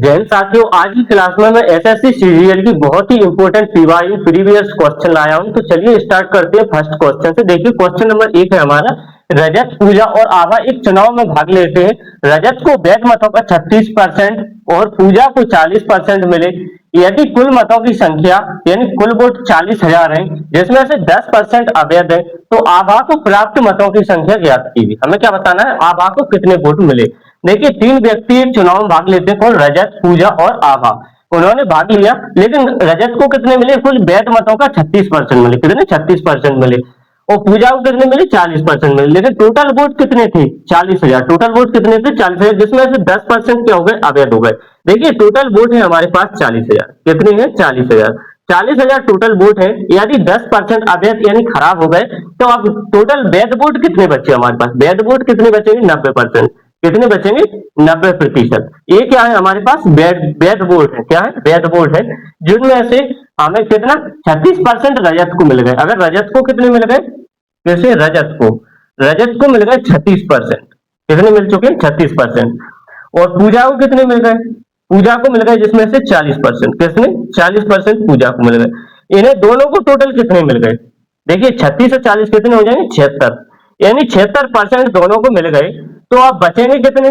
जैन साथियों, आज की क्लास में मैं एसएससी सीजीएल की बहुत ही इंपॉर्टेंट पीवाई प्रीवियस क्वेश्चन लाया हूं। तो चलिए स्टार्ट करते हैं फर्स्ट क्वेश्चन से। देखिए क्वेश्चन नंबर 1 है हमारा, रजत, पूजा और आभा एक चुनाव में भाग लेते हैं। रजत को वैध मतों का 36% और पूजा को 40% मिले। यदि कुल मतों की संख्या यानी कुल वोट 40,000 है, जिसमें से 10% अवैध है, तो आभा को प्राप्त मतों की संख्या ज्ञात कीजिए। हमें क्या बताना है, आभा को कितने वोट मिले। देखिए 3 व्यक्ति एक चुनाव में भाग लेते हैं, कौन, रजत, पूजा और आभा। उन्होंने भाग लिया, लेकिन रजत को कितने मिले, कुल वैध मतों का 36% मिले। कितने, 36% मिले। और पूजा को कितने मिले, 40% मिले। लेकिन टोटल वोट कितने थे, 40,000। टोटल वोट कितने थे, 40,000, जिसमें से 10% क्या हो गए, अवैध हो गए। देखिए टोटल वोट है हमारे पास 40,000। कितने हैं, 40,000। 40,000 टोटल वोट है। यदि 10% अवैध यानी खराब हो गए, तो अब टोटल वैध वोट कितने बचे हमारे पास, वैध वोट कितने बचेंगे, 90%। कितने बचेंगे, 90%। ये क्या है हमारे पास, वैध वोट है। क्या है, वैध वोट है, जिनमें से हमें कितना, 36% रजत को मिल गए। अगर रजत को कितने मिल गए, जैसे रजत को मिल गए 36%। कितने मिल चुके हैं, 36%। और पूजा को कितने मिल गए, पूजा को मिल गए जिसमें से 40%। किसने, 40% पूजा को मिल गए। इन्हें दोनों को टोटल कितने मिल गए, देखिए 36 और 40 कितने हो जाएंगे, 76। यानी 76% दोनों को मिल गए। तो आप बचेंगे कितने,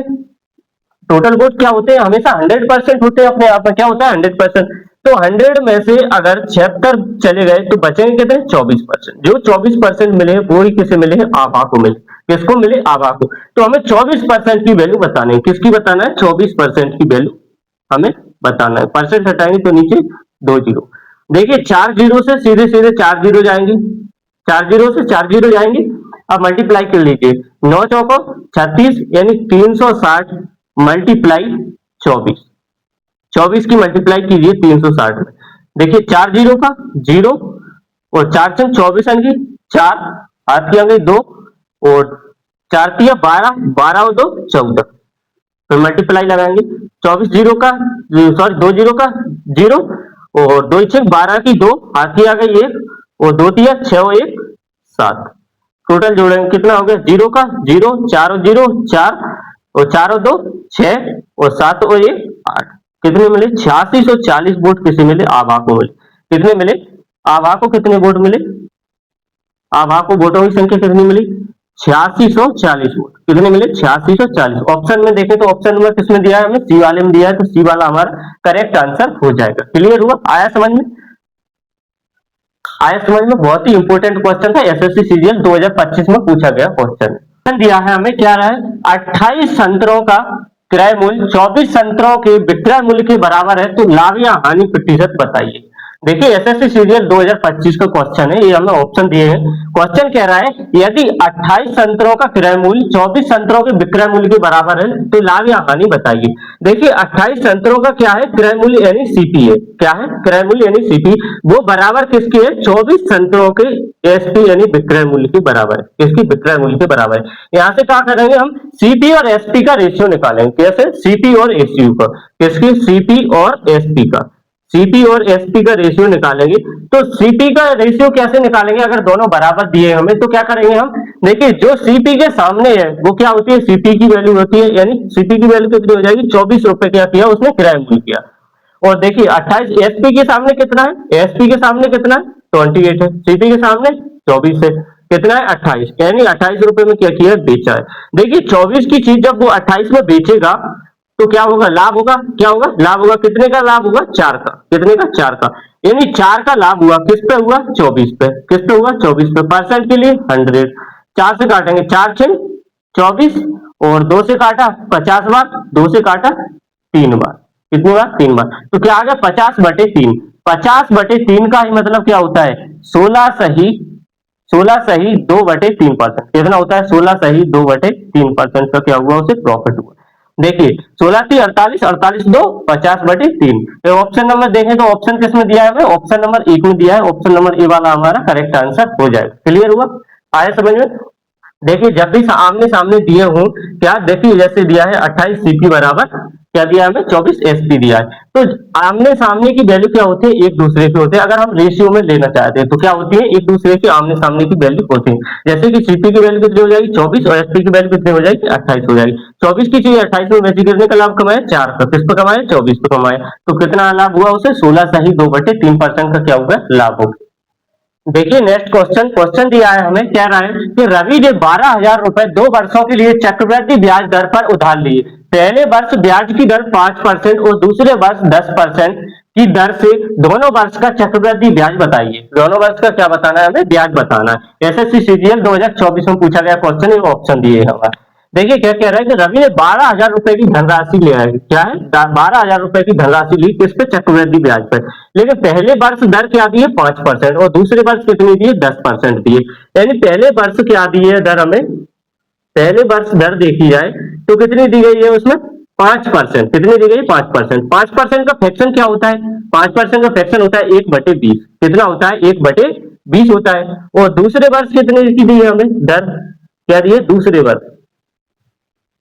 टोटल वोट क्या होते हैं, हमेशा 100% होते हैं अपने आप में। क्या होता है, 100%। तो 100 में से अगर 76 चले गए तो बचेंगे कितने, 24%। जो 24% मिले वो ही किसे मिले हैं, आभा को मिले। किसको मिले, आभा को। तो हमें 24% की वैल्यू बतानी है। किसकी बताना है, 24% की वैल्यू हमें बताना है। परसेंट हटाएंगे तो नीचे 2 जीरो। देखिए 4 जीरो से सीधे सीधे 4 जीरो जाएंगे, 4 जीरो से 4 जीरो जाएंगे। अब मल्टीप्लाई कर लीजिए, 9 चौको 36 यानी 360 मल्टीप्लाई 24। 24 की मल्टीप्लाई कीजिए 360 में। देखिए 4 जीरो का 0 और 4 चंग 24 अंगी 4, हाथ की अंगी 2 और 4 तिया 12, 12 और 2 14। फिर मल्टीप्लाई लगाएंगे, 24 जीरो का, सॉरी 2 जीरो का 0 और 2 छह 12 की 2, हाथ की आ गई 1 और 2 तिया 6 और 1 7। टोटल जोड़ेंगे कितना हो गया, 0 का 0, 4 और 0 4 और 4 और 2 6 और 7 और 1 8। कितने मिले, 8640 वोट किसे मिले, आभा को मिले। कितने मिले, आभा को कितने वोट मिले, आभा को वोटों की संख्या कितनी मिली, 8640 वोट। कितने मिले, 8640। ऑप्शन में देखें तो ऑप्शन नंबर किसमें दिया है, हमें सी वाले में दिया है, तो सी वाला हमारा करेक्ट आंसर हो जाएगा। क्लियर हुआ, आया समझ में, आया समझ में। बहुत ही इंपॉर्टेंट क्वेश्चन था, एसएससी सीजीएल 2025 में पूछा गया क्वेश्चन। दिया है हमें, क्या रहा है, 28 संतरों का क्रय मूल्य 24 संतरों के विक्रय मूल्य के बराबर है, तो लाभ या हानि प्रतिशत बताइए। देखिए एसएससी सीजीएल 2025 का क्वेश्चन है, ये हमें ऑप्शन दिए हैं। क्वेश्चन कह रहा है, यदि 28 संतरों का क्रय मूल्य 24 संतरों के विक्रय मूल्य के बराबर है, तो लाभ या हानि बताइए। देखिए 28 संतरों का क्या है, क्रय मूल्य यानी सीपी है। क्या है, क्रय मूल्य यानी सीपी, वो बराबर किसके है, 24 संतरों के एसपी यानी विक्रय मूल्य के बराबर है। किसकी, विक्रय मूल्य के बराबर है। यहाँ से क्या करेंगे हम, सीपी और एसपी का रेशियो निकालेंगे। कैसे, सीपी और एसयू का। किसकी, सीपी और एसपी का, सीपी और एसपी का रेशियो निकालेंगे। तो सीपी का रेशियो कैसे निकालेंगे, अगर दोनों बराबर दिए हमें तो क्या करेंगे हम, देखिए जो सीपी के सामने है वो क्या होती है, सीपी की वैल्यू होती है, यानी सीपी की वैल्यू कितनी हो जाएगी, 24 रुपए क्या किया उसने, किराया मूल्य किया। और देखिए 28 एसपी के सामने कितना है, एसपी के सामने कितना है, 28 है। सीपी के सामने 24 है, कितना है, 28, यानी 28 रुपए में क्या किया, बेचा है। देखिए 24 की चीज जब वो 28 में बेचेगा तो क्या होगा, लाभ होगा। क्या होगा, लाभ होगा। कितने का लाभ होगा, 4 का। कितने का, 4 का। यानी 4 का लाभ हुआ, किस पे हुआ, 24 पे। किस पे हुआ, 24 पे। परसेंट के लिए 100, 4 से काटेंगे, 4 6 24 और 2 से काटा 50 बार, 2 से काटा 3 बार। कितनी बार, 3 बार। तो क्या आ गया, 50/3। 50/3 का ही मतलब क्या होता है, 16 सही 2/3%। कितना होता है, 16 सही 2/3% का क्या हुआ, उसे प्रॉफिट हुआ। देखिए 16 3 48, 48 2 50/3। ऑप्शन नंबर देखें तो ऑप्शन किस में दिया है हमें, ऑप्शन नंबर 1 में दिया है। ऑप्शन नंबर ए वाला हमारा करेक्ट आंसर हो जाएगा। क्लियर हुआ, आया समझ में। देखिए जब भी आमने सामने दिए हों, क्या देखिए जैसे दिया है 28 सीपी बराबर क्या दिया है हमें 24 एसपी दिया है। तो आमने सामने की वैल्यू क्या होती है, एक दूसरे पे होते हैं। अगर हम रेशियो में लेना चाहते हैं तो क्या होती है, एक दूसरे के आमने सामने की वैल्यू होती है। जैसे कि सीपी की वैल्यू कितनी हो जाएगी 24 और एसपी की वैल्यू कितनी हो जाएगी 28 हो जाएगी। 24 की चीज 28 में वैसे कितने का लाभ कमाया, 4 का। किस पे कमाया, 24 पे कमाया। तो कितना लाभ हुआ उसे, 16 सही 2/3% का क्या हुआ, लाभ होगा। देखिए नेक्स्ट क्वेश्चन, क्वेश्चन दिया है हमें, कह रहा है कि रवि ने 12,000 रुपए 2 वर्षों के लिए चक्रवृद्धि ब्याज दर पर उधार लिए। पहले वर्ष ब्याज की दर 5% और दूसरे वर्ष 10% की दर से दोनों वर्ष का चक्रवृद्धि ब्याज बताइए। दोनों वर्ष का क्या बताना है हमें, ब्याज बताना है। एसएससी सीजीएल 2024 में पूछा गया क्वेश्चन है, ऑप्शन दिए हैं हमारे। देखिए क्या कह रहा है कि रवि ने 12,000 रुपए की धनराशि लिया है, क्या है 12,000 रुपए की धनराशि ली, किस पे, चक्रवृद्धि ब्याज पर। लेकिन पहले वर्ष दर क्या दी है 5% और दूसरे वर्ष कितनी दी है 10% दी है। यानी पहले वर्ष क्या दी है दर हमें, पहले वर्ष दर देखी जाए तो कितनी दी गई है उसमें 5%। कितनी दी गई 5%। 5% का फ्रैक्शन क्या होता है, 5% का फ्रैक्शन होता है 1/20। कितना होता है, 1/20 होता है। और दूसरे वर्ष कितने की दी है हमें दर, क्या दी है दूसरे वर्ष,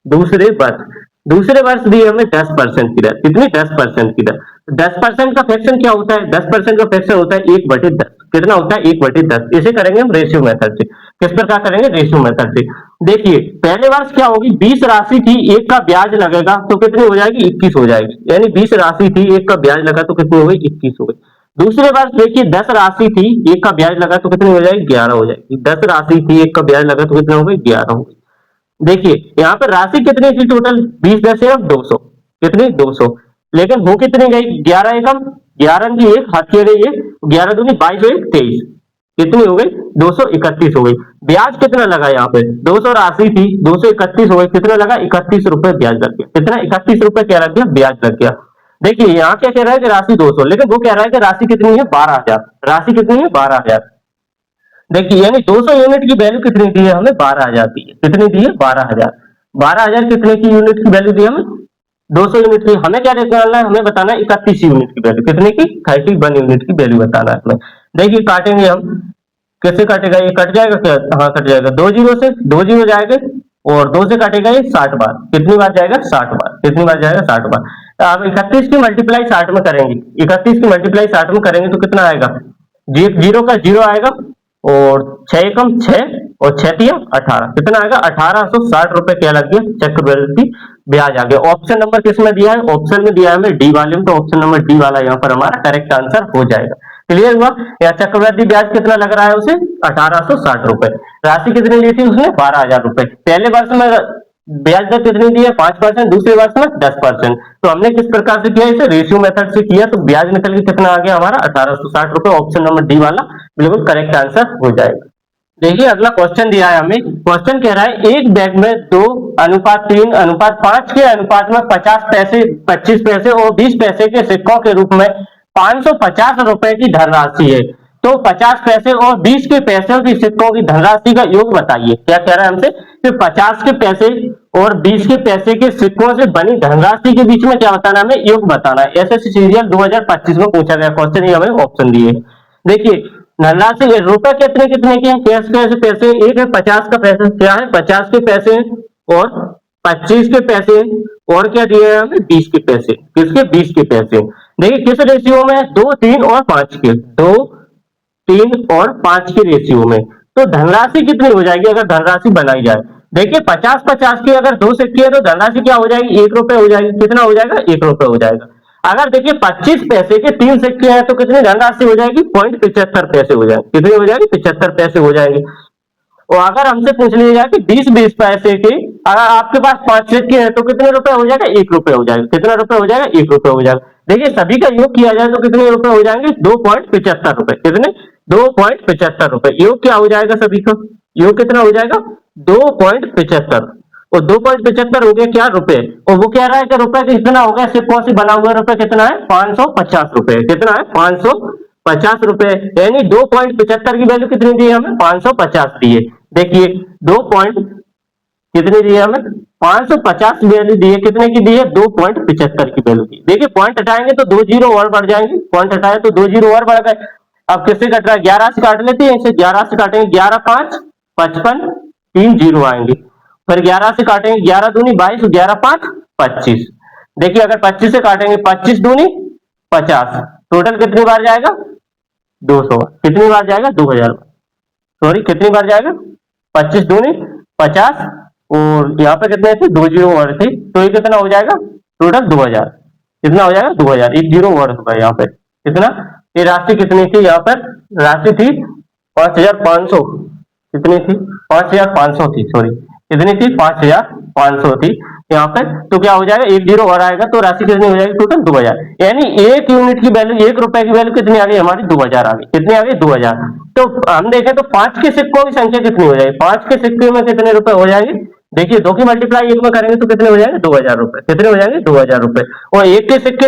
दूसरे वर्ष, दूसरे वर्ष दी हमें 10% की दर। कितनी, 10% की दर। 10% का फ्रैक्शन क्या होता है, 10% का फ्रैक्शन होता है 1/10। कितना होता है 1/10। इसे करेंगे हम रेशियो मेथड से। किस प्रकार करेंगे, रेशियो मेथड से। देखिए पहले वर्ष क्या होगी, 20 राशि थी, एक का ब्याज लगेगा तो कितनी हो जाएगी, 21 हो जाएगी। यानी 20 राशि थी, एक का ब्याज लगा तो कितनी हो गई, 21 हो गई। दूसरे वर्ष देखिए 10 राशि थी, एक का ब्याज लगा तो कितनी हो जाएगी, 11 हो जाएगी। 10 राशि थी, एक का ब्याज लगा तो कितना हो गई, 11 हो गई। देखिए यहाँ पर राशि कितनी थी टोटल, 20 10 और 200, कितनी 200। लेकिन वो कितनी गई, 11 एकम, 11 की एक हाथ किए गई, 11 दूनी 22 और 23, कितनी हो गई 231 हो गई। ब्याज कितना लगा यहाँ पे, 200 राशि थी, 231 हो गई, कितना लगा 31 रुपए ब्याज लग गया। कितना, 31 रुपए क्या लग गया, ब्याज लग गया। देखिए यहाँ क्या कह रहा है कि राशि 200, लेकिन वो कह रहा है कि राशि कितनी है 12,000। राशि कितनी है 12,000। देखिए यानी 200 यूनिट की वैल्यू कितनी दी है हमें, 12,000 दी है। कितनी दी है 12,000। 12,000 कितने की यूनिट की वैल्यू दी है हमें, 200 यूनिट की। हमें क्या निकालना है, हमें बताना है 31 यूनिट की वैल्यू, कितने की 31 यूनिट की वैल्यू बताना है हमें। देखिए काटेंगे हम, कैसे काटेगा, ये कट जाएगा क्या, हाँ कट जाएगा। 2 जीरो से 2 जीरो जाएगा और 2 से काटेगा ये 60 बार। कितनी बार जाएगा, 60 बार। कितनी बार जाएगा, 60 बार। तो आप 31 की मल्टीप्लाई 60 में करेंगे, 31 की मल्टीप्लाई 60 में करेंगे तो कितना आएगा, जीरो का जीरो आएगा और 6 एकम 6 और 6 तिया 18, कितना आएगा 1860 रुपए क्या लग गया, चक्रवृद्धि ब्याज आ गया। ऑप्शन नंबर किसमें दिया है, ऑप्शन में दिया है हमें डी वाले में, तो ऑप्शन नंबर डी वाला यहाँ पर हमारा करेक्ट आंसर हो जाएगा। क्लियर हुआ, या चक्रवृद्धि ब्याज कितना लग रहा है उसे 1860 रुपए। राशि कितनी ली थी उसने 12,000 रुपए। पहले वर्ष में ब्याज दर कितनी दी है 5%, दूसरे वर्ष में 10%। तो हमने किस प्रकार से किया, इसे रेशियो मेथड से किया, तो ब्याज निकल के कितना आ गया हमारा 1860 रुपए। ऑप्शन नंबर डी वाला बिल्कुल करेक्ट आंसर हो जाएगा। देखिए अगला क्वेश्चन दिया है हमें, क्वेश्चन कह रहा है एक बैग में 2:3:5 के अनुपात में 50 पैसे 25 पैसे और 20 पैसे के सिक्कों के रूप में 550 रुपए की धनराशि है। तो 50 पैसे और 20 के पैसे की सिक्कों की धनराशि का योग बताइए। क्या कह रहा है हमसे कि 50 के पैसे और 20 के पैसे के सिक्कों से बनी धनराशि के बीच में क्या बताना है, हमें योग बताना है। एसएससी सीजीएल 2025 में पूछा गया क्वेश्चन, ये हमें ऑप्शन दिए। देखिए धनराशि रुपए कितने कितने के हैं, कैश कैसे पैसे, एक है 50 का पैसे, क्या है 50 के पैसे और 25 के पैसे और क्या दिए हैं हमें 20 के पैसे। किसके, 20 के पैसे। देखिए किस रेशियो में, 2 3 और 5 के, 2 3 और 5 के रेशियो में। तो धनराशि कितनी हो जाएगी अगर धनराशि बनाई जाए। देखिए 50-50 के अगर 2 सिक्के हैं तो धनराशि क्या हो जाएगी, 1 रुपए हो जाएगी। कितना हो जाएगा, 1 रुपए हो जाएगा। अगर देखिए 25 पैसे के 3 सिक्के हैं तो कितनी धनराशि हो जाएगी, 0.75 पैसे हो जाएगी। कितनी हो जाएगी, 75 पैसे हो जाएंगे। और अगर हमसे पूछ लिया जाए कि 20-20 पैसे के अगर आपके पास 5 सिक्के हैं तो कितने रुपए हो जाएगा, 1 रुपए हो जाएगा। कितना रुपए हो जाएगा, 1 रुपए हो जाएगा। देखिए सभी का योग किया जाए तो कितने रुपए हो जाएंगे, 2.75 रुपए। कितने, 2.75 रुपए। योग क्या हो जाएगा सभी का, योग कितना हो जाएगा 2.75 और 2.75 हो गया क्या, रुपए। और वो कह रहा है कि रुपए कितना होगा, सिक्कों से बना हुआ रुपए कितना है 550 रुपए। कितना है 550 रुपए। यानी 2.75 की वैल्यू कितनी दी है हमें, 550 दी है। देखिए 2 पॉइंट कितनी दी है हमें, 550 वैल्यू दी है, कितने की दी है 2.75 की वैल्यू दी। देखिए पॉइंट हटाएंगे तो 2 जीरो और बढ़ जाएंगे, पॉइंट हटाए तो 2 जीरो और बढ़ गए। अब किससे कट रहा है, 11 से काट लेते हैं इसे, 11 से काटेंगे, 11 5 55 3 जीरो आएंगे। फिर 11 से काटेंगे, 11 दूनी 22, 11 5 25। देखिए अगर 25 से काटेंगे, 25 दूनी 50, टोटल कितनी बार जाएगा? 200। कितनी बार जाएगा? 2000। सॉरी कितनी बार जाएगा? 25 दूनी 50, और यहाँ पे कितने थे? 2 जीरो और थे, तो ये कितना हो जाएगा? टोटल 2000। कितना हो जाएगा? 2000। 1 जीरो और होगा यहाँ पे। कितना? ये राशि कितनी थी? यहाँ पर राशि थी 5500। कितनी थी? 5500 थी, सॉरी कितनी थी? 5500 थी यहाँ पे। तो क्या हो जाएगा? 1 जीरो और आएगा, तो राशि कितनी हो जाएगी? टोटल 2000। यानी 1 यूनिट की वैल्यू, 1 रुपए की वैल्यू कितनी आ गई हमारी? 2000 आ गई। कितनी आ गई? 2000। तो हम देखें तो 5 के सिक्कों की संख्या कितनी हो जाएगी? 5 के सिक्के में कितने रुपए हो जाएंगे? देखिए 2 की मल्टीप्लाई 1 में करेंगे तो कितने हो जाएंगे? 2000 रुपए। कितने हो जाएंगे? 2000 रुपए। और 1 के सिक्के,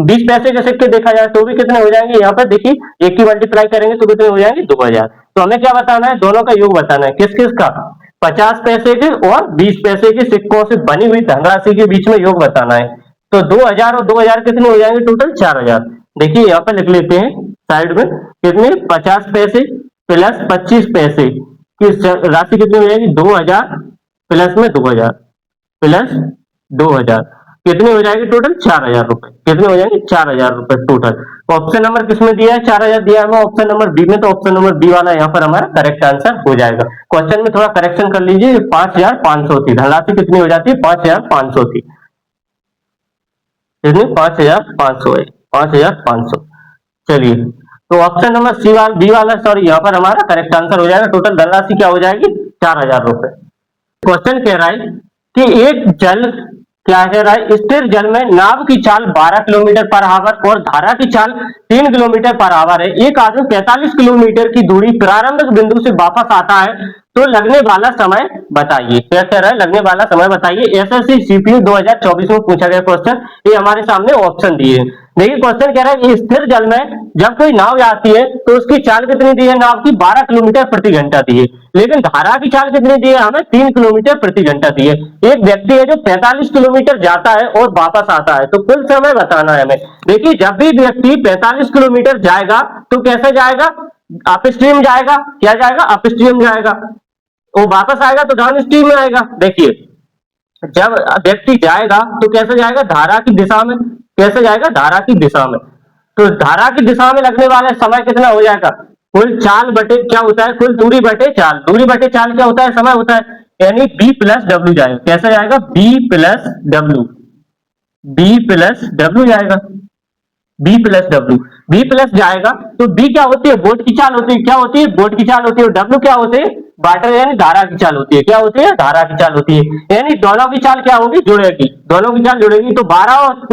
20 पैसे के सिक्के देखा जाए तो भी कितने हो जाएंगे? यहाँ पर देखिए 1 की मल्टीप्लाई करेंगे तो कितने हो जाएंगे? 2000। तो हमें क्या बताना है? दोनों का योग बताना है। किस किस का? 50 पैसे के और 20 पैसे के सिक्कों से बनी हुई धनराशि के बीच में योग बताना है। तो 2000 और 2000 कितने हो जाएंगे? टोटल 4000। देखिए यहाँ पर लिख लेते हैं साइड में, कितने? 50 पैसे प्लस 25 पैसे की राशि कितनी हो जाएगी? 2000 प्लस में 2000 प्लस 2000, कितने हो जाएंगे? टोटल 4000 रुपए। कितने हो जाएंगे? 4000 रुपए टोटल। ऑप्शन नंबर किसमें दिया है? 4000 दिया है ऑप्शन नंबर बी में, तो ऑप्शन नंबर बी वाला यहाँ पर हमारा करेक्ट आंसर हो जाएगा। क्वेश्चन में थोड़ा करेक्शन कर लीजिए, 5500 थी धनराशि, कितनी हो जाती है? 5500 थी। कितनी? 5500 है, 5500। चलिए, तो ऑप्शन नंबर सी वाला, बी वाला सॉरी, यहाँ पर हमारा करेक्ट आंसर हो जाएगा। टोटल धनराशि क्या हो जाएगी? 4000 रुपए। क्वेश्चन कह रहा है कि एक जल, क्या कह रहा है? स्थिर जल में नाव की चाल 12 किलोमीटर पर आवर और धारा की चाल 3 किलोमीटर पर आवर है। एक आदमी 45 किलोमीटर की दूरी प्रारंभिक बिंदु से वापस आता है, तो लगने वाला समय बताइए। क्या कह रहा है? लगने वाला समय बताइए। एसएससी सीपीयू 2024 में पूछा गया क्वेश्चन, ये हमारे सामने ऑप्शन दिए हैं। देखिए क्वेश्चन कह रहा है कि स्थिर जल में जब कोई नाव आती है तो उसकी चाल कितनी दी है? नाव की 12 किलोमीटर प्रति घंटा दी है, लेकिन धारा की चाल कितनी दी है? हमें 3 किलोमीटर प्रति घंटा दी है। एक व्यक्ति है जो 45 किलोमीटर जाता है और वापस आता है, तो कुल समय बताना है हमें। देखिए जब भी व्यक्ति 45 किलोमीटर जाएगा तो कैसे जाएगा? अपस्ट्रीम जाएगा। क्या जाएगा? अपस्ट्रीम जाएगा। वो वापस आएगा तो डाउन स्ट्रीम में आएगा। देखिए जब व्यक्ति जाएगा तो कैसे जाएगा? धारा की दिशा में। कैसे जाएगा? धारा की दिशा में। तो धारा की दिशा में लगने वाला समय कितना हो जाएगा? कुल चाल बटे क्या होता है? कुल दूरी बटे चाल। दूरी बटे चाल क्या होता है? समय होता है, यानी बी प्लस डब्ल्यू जाएगा। कैसे जाएगा? B plus W. B plus W जाएगा। B plus W, B plus जाएगा तो बी क्या होती है? बोट की चाल होती है। क्या होती है? बोट की चाल होती है। और डब्ल्यू क्या होते हैं? वाटर यानी धारा की चाल होती है। क्या होती है? धारा की चाल होती है। यानी दोनों की चाल क्या होगी? जुड़ेगी। दोनों की चाल जुड़ेगी तो 12 और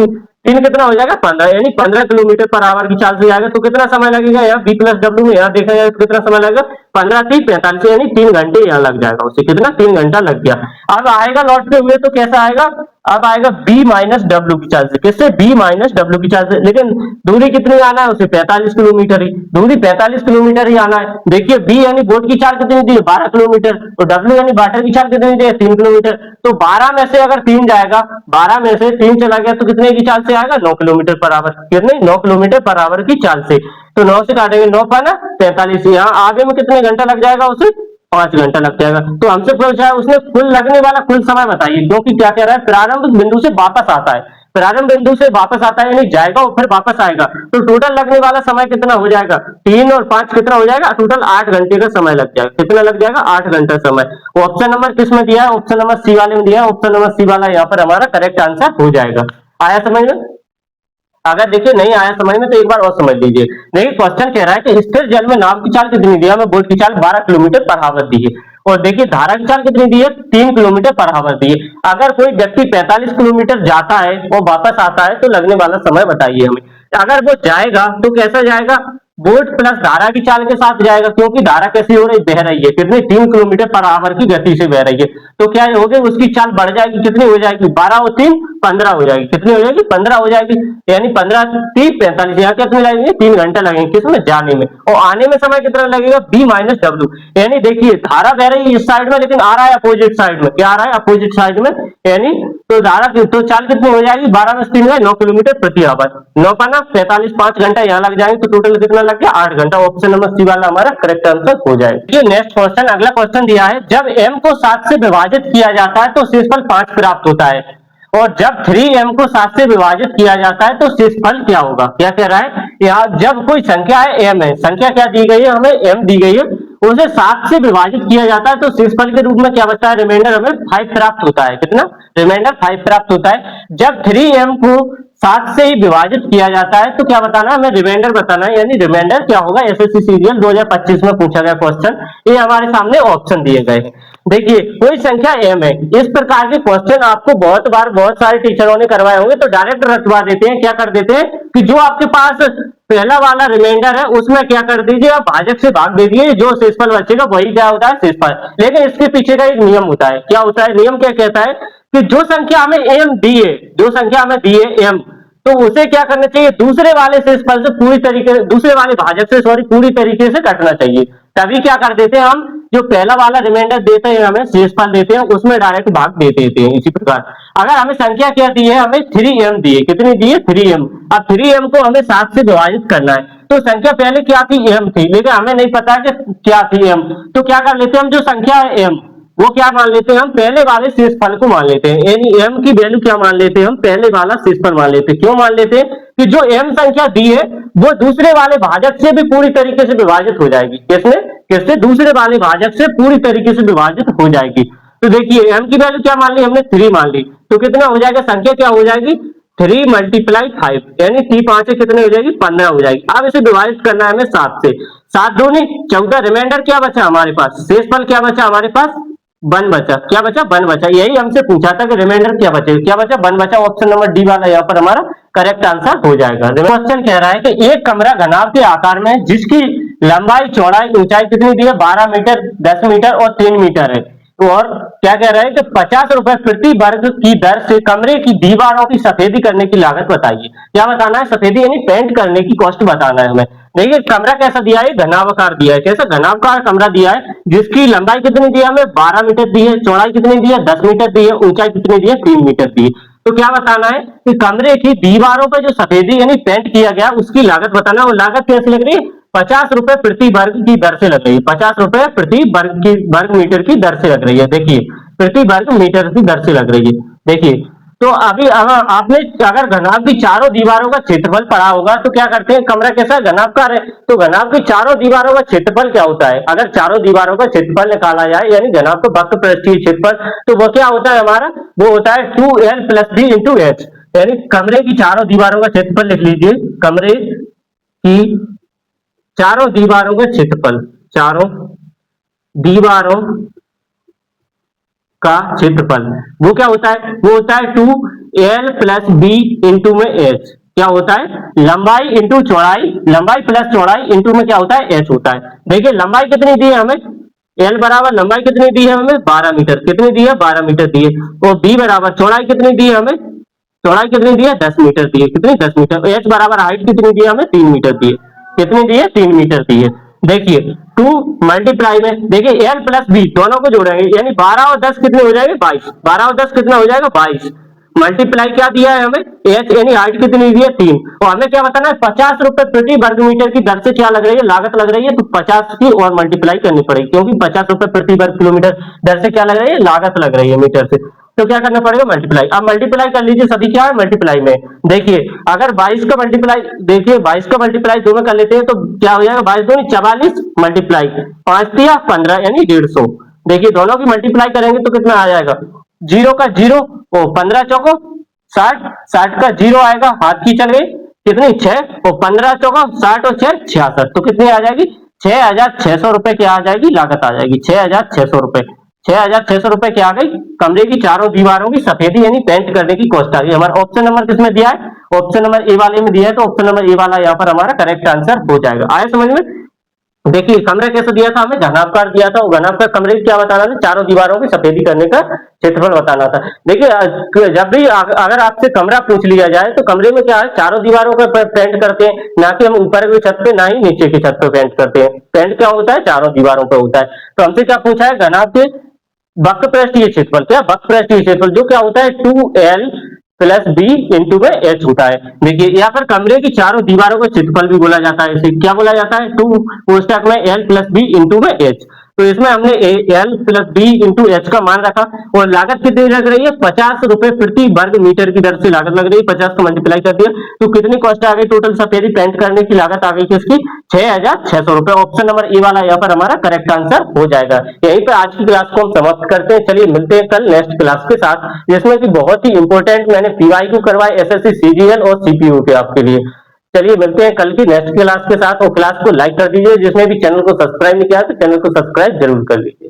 3 कितना हो जाएगा? 15, यानी 15 किलोमीटर पर आवर की चाल से जाएगा। तो कितना समय लगेगा? यहाँ बी प्लस डब्ल्यू में यहाँ देखा जाए तो कितना समय लगेगा? 15 3 45, यानी 3 घंटे यहाँ लग जाएगा उसे। कितना? 3 घंटा लग गया। अब आएगा लौटते हुए तो कैसा आएगा? अब आएगा बी माइनस डब्ल्यू की चाल से। किससे? बी माइनस डब्ल्यू की चाल से। लेकिन दूरी कितनी आना है उसे? 45 किलोमीटर ही। दूरी 45 किलोमीटर ही आना है। देखिए बी यानी बोट की चाल कितनी दी है? 12 किलोमीटर। तो डब्ल्यू यानी वाटर की चाल कितनी दी है? 3 किलोमीटर। तो 12 में से अगर 3 जाएगा, 12 में से 3 चला गया तो कितने की चाल से आएगा? 9 किलोमीटर पर आवर। कितने? 9 किलोमीटर पर आवर की चाल से। तो 9 से काटेंगे, 9 पाना 45। यहाँ आगे में कितने घंटा लग जाएगा उसे? 5 घंटा लग जाएगा। तो हमसे पूछा है उसने कुल लगने वाला कुल समय बताइए, क्योंकि क्या कह रहा है? प्रारंभिक बिंदु से वापस आता है। प्रारंभ बिंदु से वापस आता है यानी जाएगा और फिर वापस आएगा। तो टोटल लगने वाला समय कितना हो जाएगा? 3 और 5 कितना हो जाएगा? टोटल 8 घंटे का समय लग जाएगा। कितना लग जाएगा? 8 घंटा समय। ऑप्शन नंबर किस में दिया है? ऑप्शन नंबर सी वाले में दिया है। ऑप्शन नंबर सी वाला यहाँ पर हमारा करेक्ट आंसर हो जाएगा। आया समझ में? अगर देखिए नहीं आया समझ में तो एक बार और समझ लीजिए। देखिए क्वेश्चन कह रहा है कि स्थिर जल में नाव की चाल कितनी दी है? हमें बोट की चाल 12 किलोमीटर पर आवर दी है। और देखिए धारा की चाल कितनी दी है? 3 किलोमीटर पर आवर दी है। अगर कोई व्यक्ति 45 किलोमीटर जाता है और वापस आता है तो लगने वाला समय बताइए हमें। अगर वो जाएगा तो कैसा जाएगा? बोट प्लस धारा की चाल के साथ जाएगा, क्योंकि धारा कैसी हो रही? बह रही है। कितनी? 3 किलोमीटर पर आवर की गति से बह रही है। तो क्या होगी? उसकी चाल बढ़ जाएगी। कितनी हो जाएगी? 12 और 3 15 हो जाएगी। कितनी हो जाएगी? 15 हो जाएगी। यानी 15 30 45, यहाँ कितने लगेंगे? 3 घंटे लगेंगे। किसमें? जाने में। और आने में समय कितना लगेगा? B minus W. यानी देखिए धारा बह रही है इस साइड में, लेकिन आ रहा है अपोजिट साइड में। क्या आ रहा है? अपोजिट साइड में, यानी तो धारा तो चाल कितनी हो जाएगी, 12 में 3 9 किलोमीटर प्रति आवर। 9 का ना 45 5 घंटा यहाँ लग जाएंगे, तो टोटल कितना लग गया 8 घंटा। ऑप्शन नंबर सी वाला हमारा करेक्ट आंसर हो जाएगा। ये नेक्स्ट क्वेश्चन, अगला क्वेश्चन दिया है, जब m को 7 से विभाजित किया जाता है तो शेषफल 5 प्राप्त होता है, और जब 3m को 7 से विभाजित किया जाता है तो शेषफल क्या होगा। क्या कह रहा है, यहाँ जब कोई संख्या है m है, संख्या क्या दी गई है हमें, m दी गई है, उसे 7 से विभाजित किया जाता है तो शेषफल के रूप में क्या बचता है, रिमाइंडर हमें 5 प्राप्त होता है। कितना, रिमाइंडर 5 प्राप्त होता है। जब 3m को 7 से ही विभाजित किया जाता है तो क्या बताना है, हमें रिमाइंडर बताना है, यानी रिमाइंडर क्या होगा। एसएससी सीरियल 2025 में पूछा गया क्वेश्चन, ये हमारे सामने ऑप्शन दिए गए। देखिए कोई संख्या m है, इस प्रकार के क्वेश्चन आपको बहुत बार बहुत सारे टीचरों ने करवाए होंगे, तो डायरेक्ट रटवा देते हैं। क्या कर देते हैं कि जो आपके पास पहला वाला रिमाइंडर है उसमें क्या कर दीजिए, आप भाजक से भाग दे दिए, जो शेषफल बचेगा वही क्या होता है, शेषफल। लेकिन इसके पीछे का एक नियम होता है। क्या होता है नियम, क्या कहता है कि जो संख्या हमें m दी है, जो संख्या हमें दी है m, तो उसे क्या करना चाहिए, दूसरे वाले शेषफल से पूरी तरीके, दूसरे वाले भाजक से सॉरी पूरी तरीके से कटना चाहिए। तभी क्या कर देते हैं हम, जो पहला वाला रिमाइंडर देते हैं हमें, शेषफल देते हैं, उसमें डायरेक्ट भाग दे देते हैं। इसी प्रकार अगर हमें संख्या क्या दी है, हमें 3m दी है, कितनी दी है 3m। अब 3m को हमें 7 से विभाजित करना है, तो संख्या पहले क्या थी m थी, लेकिन हमें नहीं पता कि क्या थी m, तो क्या कर लेते हैं हम, जो संख्या है m वो क्या मान लेते हैं, हम पहले वाले शेषफल को मान लेते हैं, यानी m की वैल्यू क्या मान लेते हैं, हम पहले वाला शेषफल मान लेते हैं। क्यों मान लेते हैं कि जो m संख्या दी है वो दूसरे वाले भाजक से भी पूरी तरीके से विभाजित हो जाएगी। किसने, किससे, दूसरे वाले भाजक से पूरी तरीके से विभाजित हो जाएगी। तो देखिए m की वैल्यू क्या मान ली हमने, 3 मान ली, तो कितना हो जाएगा, संख्या क्या हो जाएगी 3 × 5, यानी 3 5 से कितने हो जाएगी 15 हो जाएगी। अब इसे विभाजित करना है हमें 7 से, 7 दूनी 14, रिमाइंडर क्या बचा हमारे पास, शेषफल क्या बचा हमारे पास, 1 बचा। क्या बचा, 1 बचा। यही हमसे पूछा था कि रिमाइंडर क्या बचे, क्या बचा 1 बचा। ऑप्शन नंबर डी वाला यहाँ पर हमारा करेक्ट आंसर हो जाएगा। क्वेश्चन कह रहा है कि एक कमरा घनाभ के आकार में है, जिसकी लंबाई चौड़ाई ऊंचाई कितनी दी है, 12 मीटर, 10 मीटर और 3 मीटर है, और क्या कह रहा है कि 50 रुपए प्रति वर्ग की दर से कमरे की दीवारों की सफेदी करने की लागत बताइए। क्या बताना है, सफेदी यानी पेंट करने की कॉस्ट बताना है हमें। देखिए कमरा कैसा दिया है, घनाभाकार दिया है। कैसा, घनाभाकार कमरा दिया है, जिसकी लंबाई कितनी दी है हमें, 12 मीटर दी है, चौड़ाई कितनी दी है 10 मीटर दी है, ऊंचाई कितनी दी है 3 मीटर दी है। तो क्या बताना है कि कमरे की दीवारों पर जो सफेदी यानी पेंट किया गया उसकी लागत बताना है। वो लागत कैसे लग रही है, 50 रुपए प्रति वर्ग की दर से लग रही है, 50 रुपए प्रति वर्ग मीटर की दर से लग रही है। देखिए प्रति वर्ग मीटर की दर से लग रही है। देखिए तो अभी अगर आपने अगर घनाभ की चारों दीवारों का क्षेत्रफल पढ़ा होगा, तो क्या करते हैं, कमरा कैसा घनाभकार है, तो घनाभ की चारों दीवारों का क्षेत्रफल क्या होता है, अगर चारों दीवारों का क्षेत्रफल निकाला जाए, यानी घनाभ का वक्र पृष्ठीय क्षेत्रफल, तो वो क्या होता है हमारा, वो होता है 2l + b × h, यानी कमरे की चारों दीवारों का क्षेत्रफल लिख लीजिए, कमरे की चारों दीवारों का क्षेत्रफल, चारों दीवारों का क्षेत्रफल वो क्या होता है, वो होता है 2l + b इंटू में h। क्या होता है, लंबाई इंटू चौड़ाई, लंबाई प्लस चौड़ाई इंटू में क्या होता है h होता है। देखिए लंबाई कितनी दी है हमें, l बराबर लंबाई कितनी दी है हमें 12 मीटर, कितनी दी है 12 मीटर दी है, और b बराबर चौड़ाई कितनी दी है हमें, चौड़ाई कितनी दी है 10 मीटर दी है, कितनी 10 मीटर। h बराबर हाइट कितनी दी है हमें 3 मीटर दी है, कितनी दी है 3 मीटर दी है। देखिए 2 मल्टीप्लाई में देखिए l + b दोनों को जोड़ेंगे, यानी 12 और 10 कितने हो जाएंगे 22, 12 और 10 कितना हो जाएगा 22, मल्टीप्लाई क्या दिया है हमें h, यानी हाइट कितनी दी है 3, और हमें क्या बताना है 50 रुपए प्रति वर्ग मीटर की दर से क्या लग रही है, लागत लग रही है, तो 50 की और मल्टीप्लाई करनी पड़ेगी, क्योंकि 50 रुपए प्रति वर्ग किलोमीटर दर से क्या लग रही है, लागत लग रही है मीटर से, तो क्या करना पड़ेगा मल्टीप्लाई। अब मल्टीप्लाई कर लीजिए, सभी क्या है मल्टीप्लाई में। देखिए अगर 22 का मल्टीप्लाई, देखिए 22 का मल्टीप्लाई दो में कर लेते हैं तो क्या हो जाएगा, 22 दूनी 44 मल्टीप्लाई 5 दिया 15 यानी 150। देखिए दोनों की मल्टीप्लाई करेंगे तो कितना आ जाएगा, 0 का 0 और 15 चौको 60, 60 का 0 आएगा, हाथ की चल गई कितनी 6, और 15 चौको 60 और 6 66, तो कितनी आ जाएगी 6600 रुपए की आ जाएगी, लागत आ जाएगी 6600 रुपए। 6600 रुपए की आ गई कमरे की चारों दीवारों की सफेदी यानी पेंट करने की कॉस्ट आ गई। हमारा ऑप्शन नंबर किसमें दिया है, ऑप्शन नंबर ए वाले में दिया है, तो ऑप्शन नंबर ए वाला यहाँ पर हमारा करेक्ट आंसर हो जाएगा। आया समझ में। देखिए कमरा कैसे दिया था हमें, घनाभकार दिया था, वो घनाभकार कमरे की क्या बताना था, चारों दीवारों की सफेदी करने का क्षेत्रफल बताना था। देखिए जब भी अगर आपसे कमरा पूछ लिया जाए तो कमरे में क्या है, चारों दीवारों का पेंट करते हैं, ना कि हम ऊपर की छत पे ना ही नीचे की छत पे पेंट करते हैं। पेंट क्या होता है, चारों दीवारों पे होता है। तो हमसे क्या पूछा है, घनाभ के वक्रपृष्ठीय क्षेत्रफल, क्या वक्रपृष्ठीय क्षेत्रफल जो क्या होता है 2l प्लस बी इंटू में एच होता है। देखिए यहाँ पर कमरे की चारों दीवारों का क्षेत्रफल भी बोला जाता है, इसे क्या बोला जाता है 2 कोष्टक में एल प्लस बी इंटू में एच। तो इसमें हमने L plus B into H का मान रखा और लागत कितनी लग रही है 50 रुपए प्रति वर्ग मीटर की दर से लागत लग रही है, 50 को मल्टीप्लाई कर दिया तो कितनी कॉस्ट आ गई टोटल सफेदी पेंट करने की लागत आ गई किसकी 6,600 रुपए। ऑप्शन नंबर ए वाला यहाँ पर हमारा करेक्ट आंसर हो जाएगा। यहीं पर आज की क्लास को हम समाप्त करते हैं। चलिए मिलते हैं कल नेक्स्ट क्लास के साथ, जिसमें कि बहुत ही इंपॉर्टेंट मैंने पीवाईक्यू करवाए एसएससी सीजीएल और सीपीयू के आपके लिए। चलिए मिलते हैं कल की नेक्स्ट क्लास के साथ और क्लास को लाइक कर दीजिए, जिसने भी चैनल को सब्सक्राइब नहीं किया तो चैनल को सब्सक्राइब जरूर कर लीजिए।